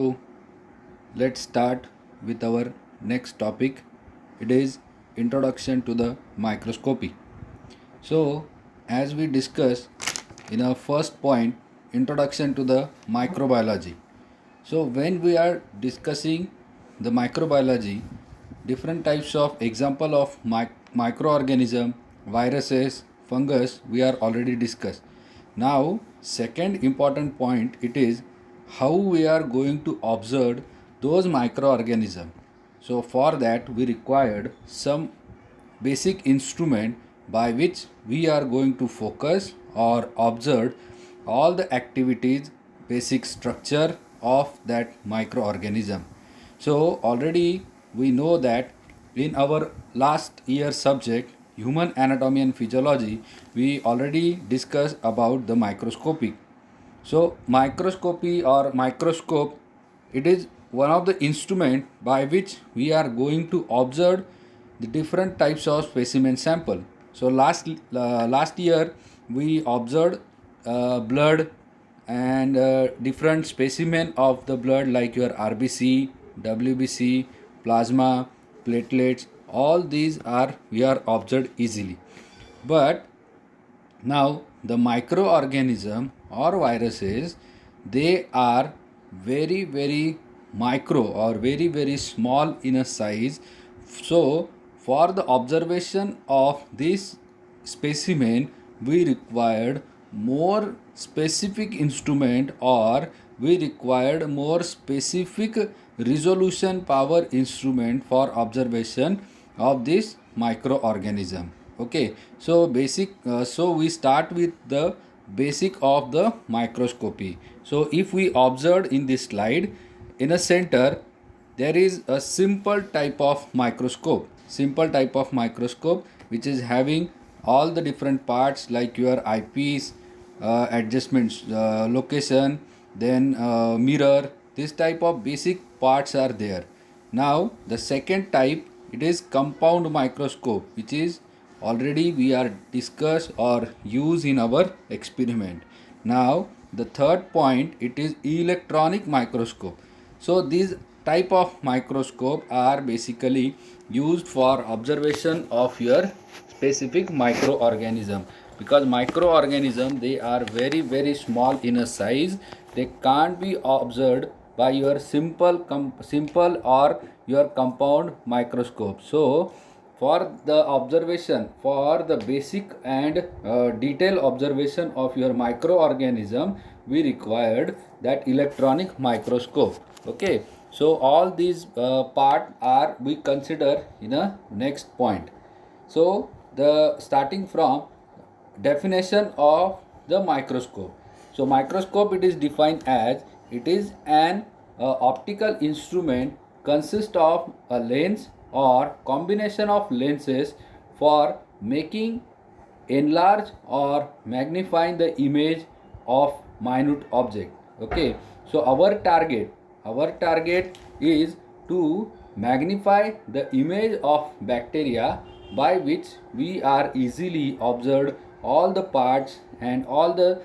So let's start with our next topic. It is introduction to the microscopy. So as we discussed in our first point, introduction to the microbiology. So when we are discussing the microbiology, different types of example of microorganism, viruses, fungus we are already discussed. Now second important point it is how we are going to observe those microorganisms. So for that we required some basic instrument by which we are going to focus or observe all the activities, basic structure of that microorganism. So already we know that in our last year subject human anatomy and physiology we already discussed about the microscopy. So microscopy or microscope, it is one of the instrument by which we are going to observe the different types of specimen sample. So last year we observed blood and different specimen of the blood like your RBC, WBC, plasma, platelets. All these are we are observed easily. But now, the microorganism or viruses, they are very micro or very small in a size. So, for the observation of this specimen, we required more specific instrument or we required more specific resolution power instrument for observation of this microorganism. Okay, so so we start with the basic of the microscopy. So if we observe in this slide, in a center there is a simple type of microscope which is having all the different parts like your eyepiece, adjustments, location, then mirror. This type of basic parts are there. Now the second type, it is compound microscope, which is already we are discussed or use in our experiment. Now the third point, it is electronic microscope. So these type of microscope are basically used for observation of your specific microorganism, because microorganism they are very small in a size. They can't be observed by your simple or your compound microscope. So for the observation, for the basic and detailed observation of your microorganism, we required that electronic microscope. Okay, so all these part are we consider in a next point. So the starting from definition of the microscope. So microscope, it is defined as it is an optical instrument consist of a lens or combination of lenses for making, enlarge or magnifying the image of minute object. Okay, so our target is to magnify the image of bacteria, by which we are easily observed all the parts and all the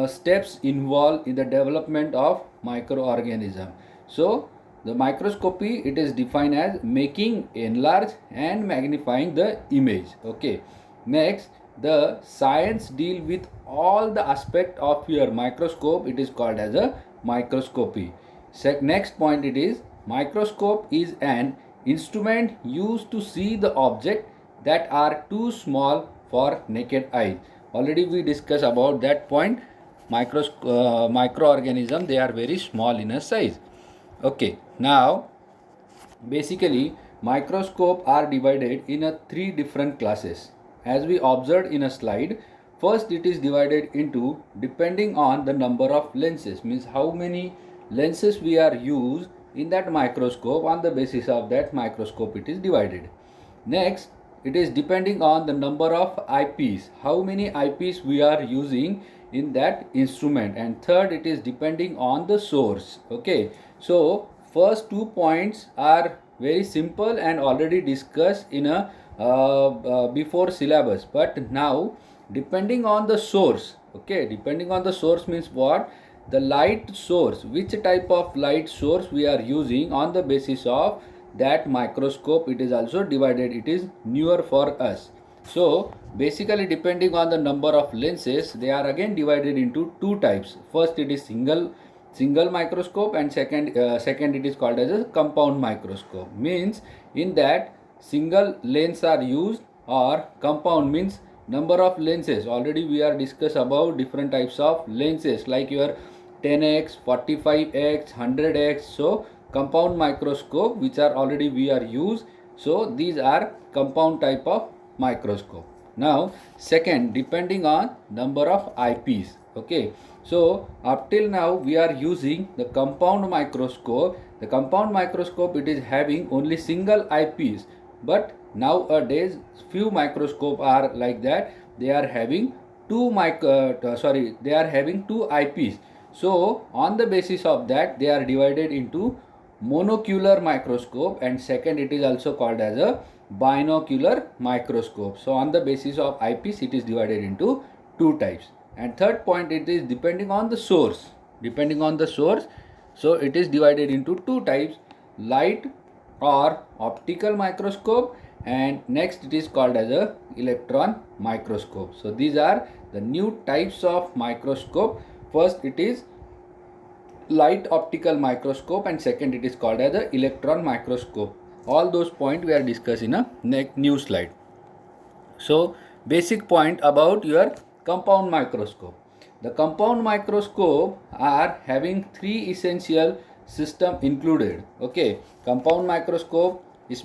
steps involved in the development of microorganism. So the microscopy, it is defined as making, enlarge and magnifying the image. Okay, next the science deal with all the aspect of your microscope, it is called as a microscopy. Next point, it is microscope is an instrument used to see the object that are too small for naked eye. Already we discussed about that point. Microorganism, they are very small in a size. Okay, now basically microscope are divided in a three different classes. As we observed in a slide, first it is divided into depending on the number of lenses, means how many lenses we are used in that microscope. On the basis of that microscope it is divided. Next, it is depending on the number of eyepiece, how many eyepiece we are using in that instrument. And third, it is depending on the source. Okay, so first 2 points are very simple and already discussed in a before syllabus. But now depending on the source, okay, depending on the source means what? the light source, which type of light source we are using. On the basis of that microscope, it is also divided, it is newer for us. So basically, depending on the number of lenses, they are again divided into two types. First, it is single microscope, and second it is called as a compound microscope. Means in that single lens are used, or compound means number of lenses. Already we are discussed about different types of lenses like your 10x, 45x, 100x. So compound microscope, which are already we are used, so these are compound type of microscope. Now second, depending on number of eyepiece. Okay, so up till now we are using the compound microscope. The compound microscope, it is having only single eyepiece, but nowadays few microscope are like that, they are having they are having two eyepiece. So on the basis of that, they are divided into monocular microscope, and second, it is also called as a binocular microscope. So on the basis of eyepiece, it is divided into two types. And third point, it is depending on the source. Depending on the source, so it is divided into two types: light or optical microscope, and next it is called as a electron microscope. So these are the new types of microscope. First it is light optical microscope, and second it is called as the electron microscope. All those points we are discussing in a new slide. So basic point about your compound microscope. The compound microscope are having three essential system included. Okay, compound microscope is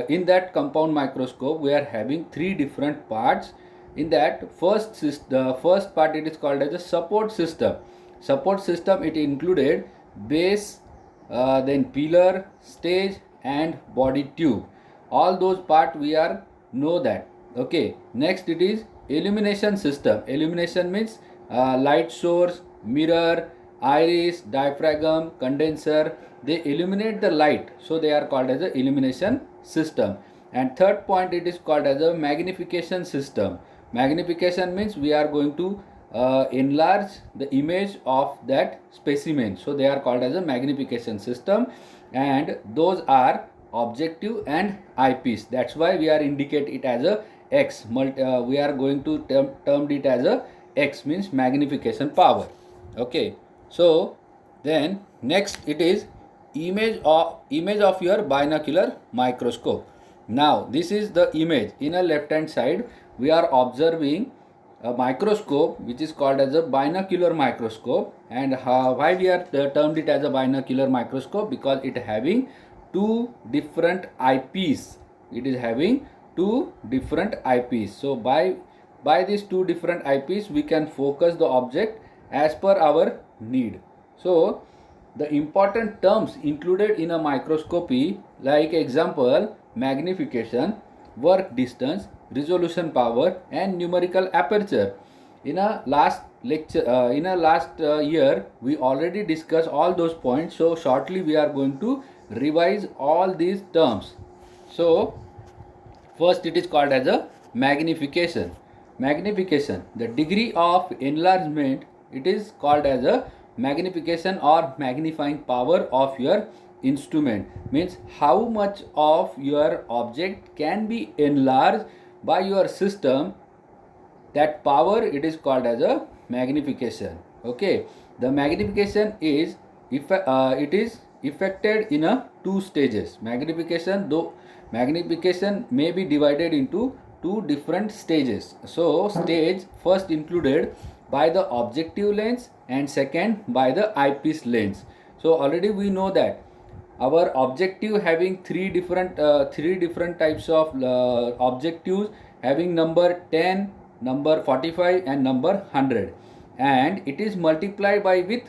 in that compound microscope we are having three different parts. In that the first part, it is called as a support system. Support system, it included base, then pillar, stage, and body tube. All those part we are know that. Okay, next it is illumination system. Illumination means light source, mirror, iris, diaphragm, condenser, they illuminate the light, so they are called as a illumination system. And third point, it is called as a magnification system. Magnification means we are going to enlarge the image of that specimen, so they are called as a magnification system. And those are objective and eyepiece. That's why we are indicate it as a x. We are going to term it as a x, means magnification power. Okay, so then next it is image of your binocular microscope. Now this is the image. In a left hand side we are observing a microscope which is called as a binocular microscope. And why we are termed it as a binocular microscope? Because it having two different eyepiece. It is having two different eyepiece. So by these two different eyepiece we can focus the object as per our need. So the important terms included in a microscopy, like example, magnification, work distance, resolution power, and numerical aperture. In a last lecture, year, we already discussed all those points. So shortly we are going to revise all these terms. So first it is called as a magnification. Magnification, the degree of enlargement, it is called as a magnification or magnifying power of your instrument. Means how much of your object can be enlarged by your system, that power, it is called as a magnification. Okay, the magnification is it is effected in a two stages. Magnification may be divided into two different stages. So stage first included by the objective lens, and second by the eyepiece lens. So already we know that our objective having three different types of objectives, having number 10, number 45, and number 100, and it is multiplied by with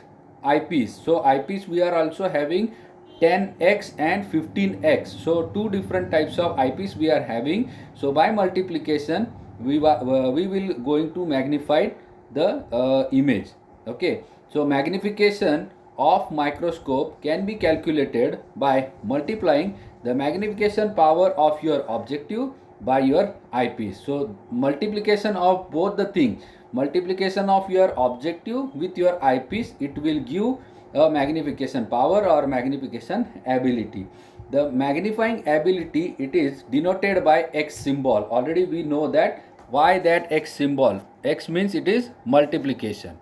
eyepiece. So eyepiece we are also having 10x and 15x. So two different types of eyepiece we are having. So by multiplication we will going to magnify the image. Okay, so magnification of microscope can be calculated by multiplying the magnification power of your objective by your eyepiece. So multiplication of both the things, multiplication of your objective with your eyepiece, it will give a magnification power or magnification ability. The magnifying ability, it is denoted by X symbol. Already we know that. Why that X symbol? X means it is multiplication.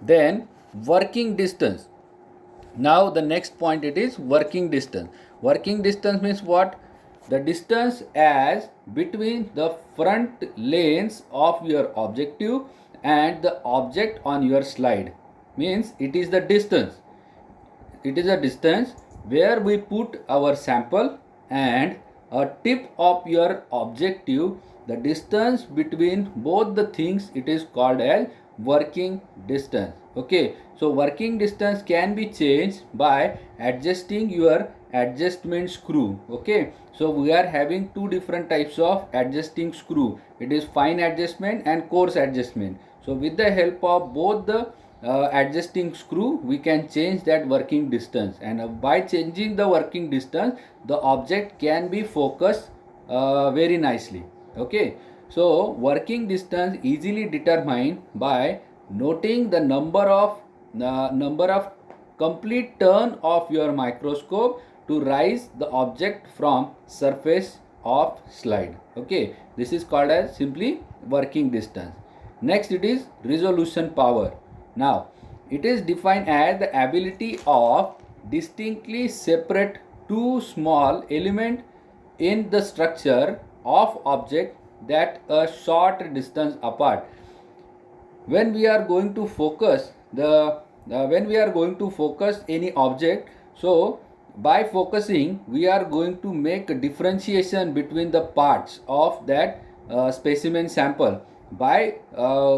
Then working distance. Now the next point, it is working distance. Working distance means what? The distance as between the front lanes of your objective and the object on your slide. Means it is the distance. It is a distance where we put our sample and a tip of your objective. The distance between both the things, it is called as working distance. Okay, so working distance can be changed by adjusting your adjustment screw. Okay, so we are having two different types of adjusting screw. It is fine adjustment and coarse adjustment. So with the help of both the adjusting screw, we can change that working distance, and by changing the working distance, the object can be focused very nicely. Okay, so working distance easily determined by noting the number of complete turn of your microscope to raise the object from surface of slide. Okay, this is called as simply working distance. Next, it is resolution power. Now, it is defined as the ability of distinctly separate two small element in the structure of object that a short distance apart. When we are going to focus when we are going to focus any object, so by focusing we are going to make a differentiation between the parts of that specimen sample. By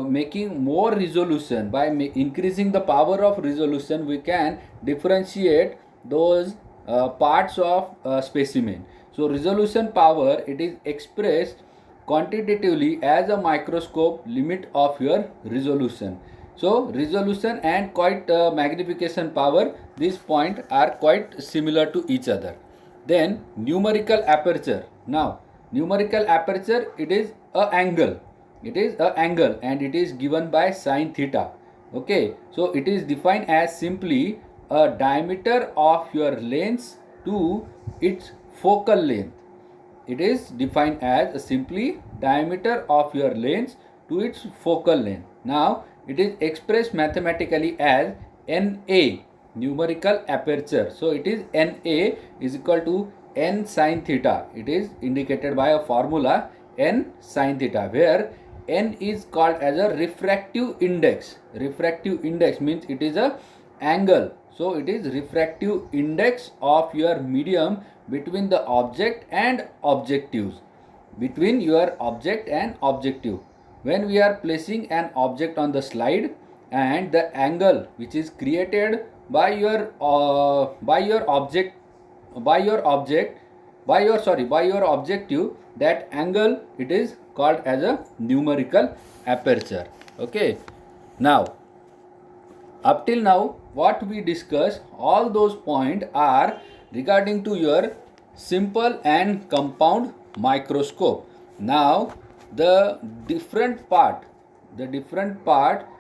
making more resolution, by increasing the power of resolution, we can differentiate those parts of specimen. So resolution power, it is expressed quantitatively as a microscope limit of your resolution. So resolution and quite magnification power, these points are quite similar to each other. Then numerical aperture. Now numerical aperture, it is a angle. It is a angle and it is given by sine theta. Okay, so it is defined as simply a diameter of your lens to its focal length. It is defined as simply diameter of your lens to its focal length. Now it is expressed mathematically as NA, numerical aperture. So it is NA is equal to n sine theta. It is indicated by a formula n sine theta, where n is called as a refractive index. Refractive index means it is a angle. So it is refractive index of your medium between the object and objectives. Between your object and objective. When we are placing an object on the slide, and the angle which is created by your object by your object by your objective, that angle, it is called as a numerical aperture. Okay, now up till now what we discussed, all those points are regarding to your simple and compound microscope. Now the different part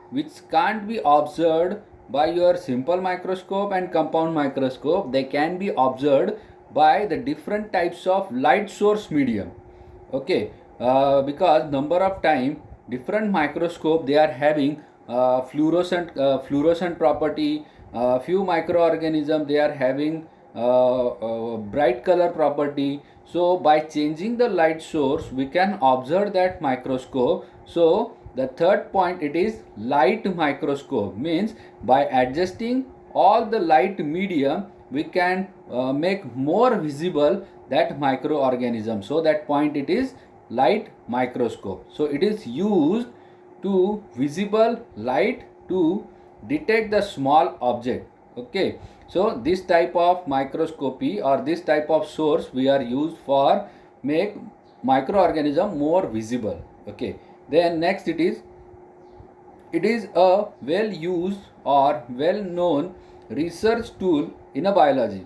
which can't be observed by your simple microscope and compound microscope, they can be observed by the different types of light source medium. Okay, because number of time different microscope, they are having fluorescent property. Few microorganisms, they are having bright color property. So by changing the light source, we can observe that microscope. So the third point, it is light microscope, means by adjusting all the light medium, we can make more visible that microorganism. So that point, it is light microscope. So it is used to visible light to detect the small object. Okay, so this type of microscopy or this type of source we are used for make microorganism more visible. Okay, then next, it is a well used or well known research tool in a biology.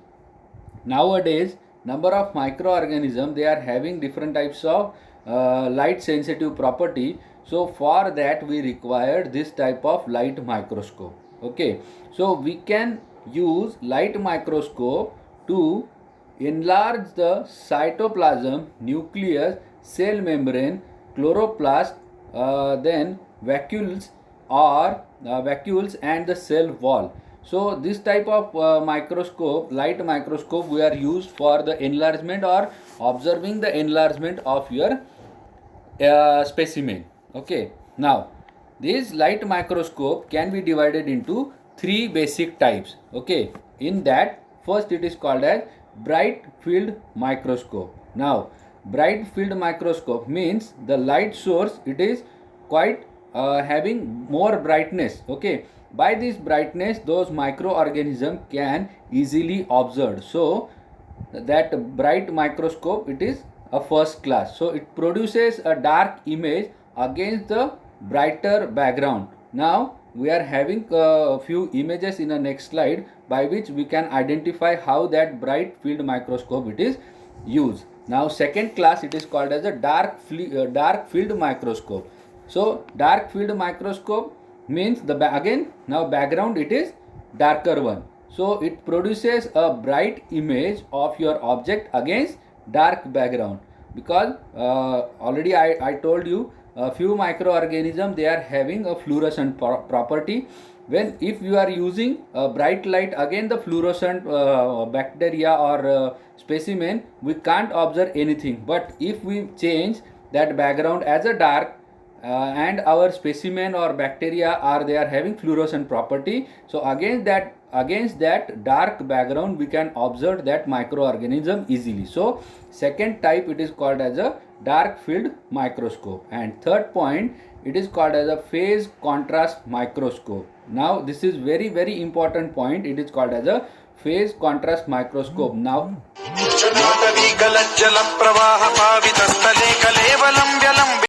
Nowadays number of microorganisms, they are having different types of light sensitive property. So for that we required this type of light microscope. Okay, so we can use light microscope to enlarge the cytoplasm, nucleus, cell membrane, chloroplast, then vacuoles or vacuoles and the cell wall. So this type of microscope, light microscope, we are used for the enlargement or observing the enlargement of your specimen. Okay, now this light microscope can be divided into three basic types. Okay, in that first it is called as bright field microscope. Now bright field microscope means the light source, it is quite having more brightness. Okay, by this brightness those microorganisms can easily observed. So that bright microscope, it is a first class, so it produces a dark image against the brighter background. Now we are having a few images in the next slide by which we can identify how that bright field microscope it is used. Now second class, it is called as a dark field microscope. So dark field microscope means again now background it is darker one, so it produces a bright image of your object against dark background. Because already I told you a few microorganisms, they are having a fluorescent property. When if you are using a bright light against the fluorescent bacteria or specimen, we can't observe anything. But if we change that background as a dark, and our specimen or bacteria are, they are having fluorescent property, so against that dark background we can observe that microorganism easily. So second type, it is called as a dark field microscope. And third point, it is called as a phase contrast microscope. Now this is very very important point, it is called as a phase contrast microscope. Now